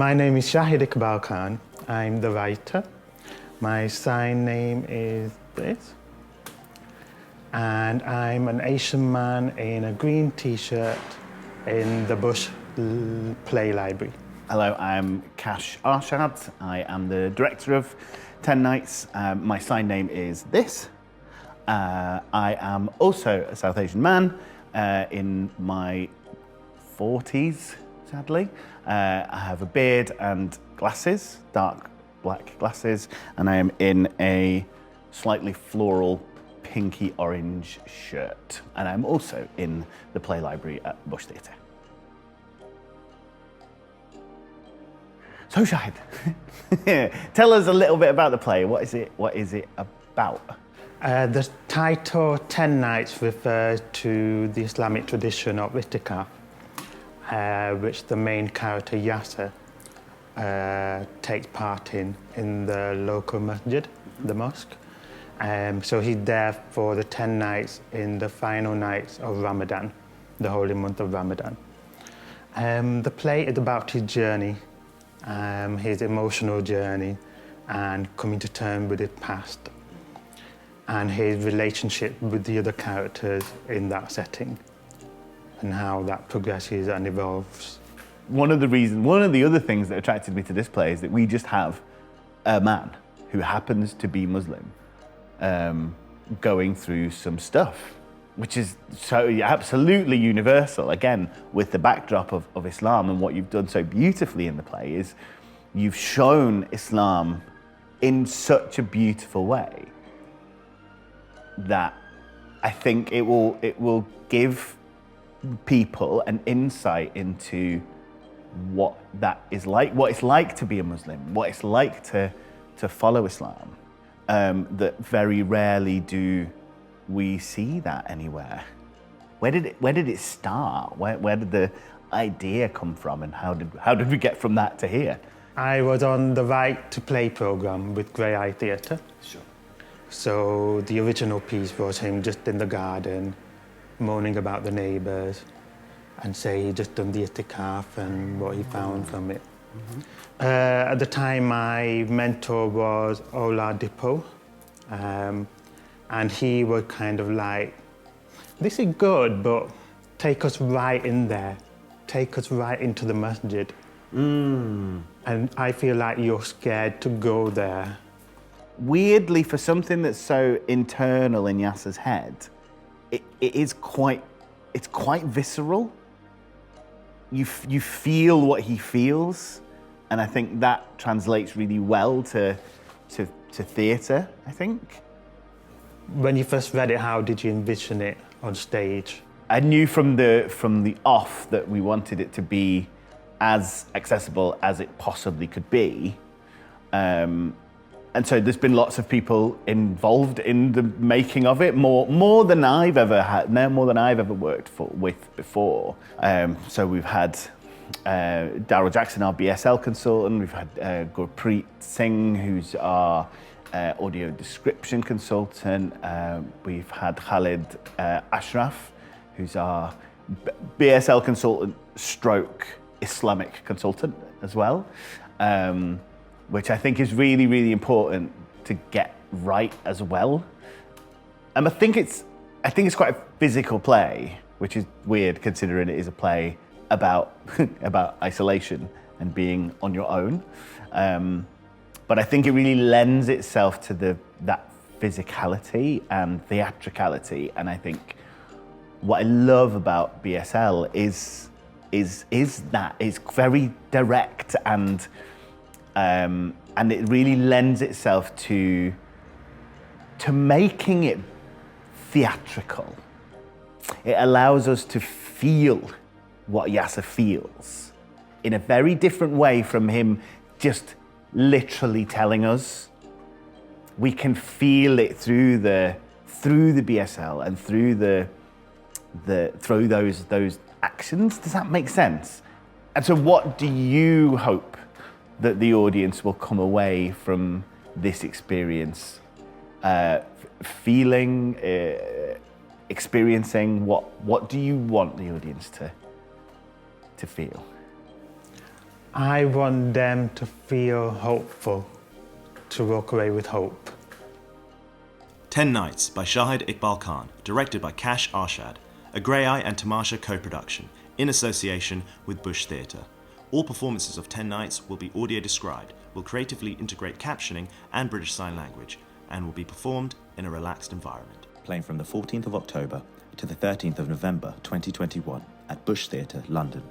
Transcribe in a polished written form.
My name is Shahid Iqbal Khan. I'm the writer. My sign name is this. And I'm an Asian man in a green t-shirt in the Bush Play Library. Hello, I'm Kash Arshad. I am the director of 10 Nights. My sign name is this. I am also a South Asian man in my 40s, sadly. I have a beard and glasses, dark black glasses, and I am in a slightly floral pinky orange shirt. And I'm also in the Play Library at Bush Theatre. So Shahid, tell us a little bit about the play. What is it about? The title 10 Nights refers to the Islamic tradition of itikaf, which the main character Yasser takes part in the local masjid, the mosque. So he's there for the 10 nights in the final nights of Ramadan, the holy month of Ramadan. The play is about his journey, his emotional journey, and coming to terms with his past, and his relationship with the other characters in that setting, and how that progresses and evolves. One of the other things that attracted me to this play is that we just have a man who happens to be Muslim going through some stuff, which is so absolutely universal. Again, with the backdrop of Islam, and what you've done so beautifully in the play is you've shown Islam in such a beautiful way that I think it will give people an insight into what that is like, what it's like to be a Muslim, what it's like to follow Islam, that very rarely do we see that anywhere. Where did it start? Where did the idea come from, and how did we get from that to here? I was on the Right to Play program with Graeae Theatre. Sure. So the original piece was him just in the garden, moaning about the neighbours, and say he just done the itikaf and what he found from it. Mm-hmm. At the time, my mentor was Ola Dipo, and he was kind of like, this is good, but take us right in there. Take us right into the masjid. And I feel like you're scared to go there. Weirdly, for something that's so internal in Yasser's head, it's quite visceral. You feel what he feels, and I think that translates really well to theatre, I think. When you first read it, how did you envision it on stage? I knew from the off that we wanted it to be as accessible as it possibly could be. And so there's been lots of people involved in the making of it, more than I've ever worked with before. So we've had Daryl Jackson, our BSL consultant. We've had Gurpreet Singh, who's our audio description consultant. We've had Khalid Ashraf, who's our BSL consultant stroke Islamic consultant as well. Which I think is really, really important to get right as well. And I think it's quite a physical play, which is weird considering it is a play about isolation and being on your own. But I think it really lends itself to that physicality and theatricality. And I think what I love about BSL is that it's very direct, and it really lends itself to making it theatrical. It allows us to feel what Yasser feels in a very different way from him just literally telling us. We can feel it through the BSL and through those actions. Does that make sense? And so what do you hope that the audience will come away from this experience feeling, experiencing? What do you want the audience to feel? I want them to feel hopeful, to walk away with hope. 10 Nights by Shahid Iqbal Khan, directed by Kash Arshad, a Graeae and Tamasha co-production, in association with Bush Theatre. All performances of 10 Nights will be audio described, will creatively integrate captioning and British Sign Language, and will be performed in a relaxed environment. Playing from the 14th of October to the 13th of November 2021 at Bush Theatre, London.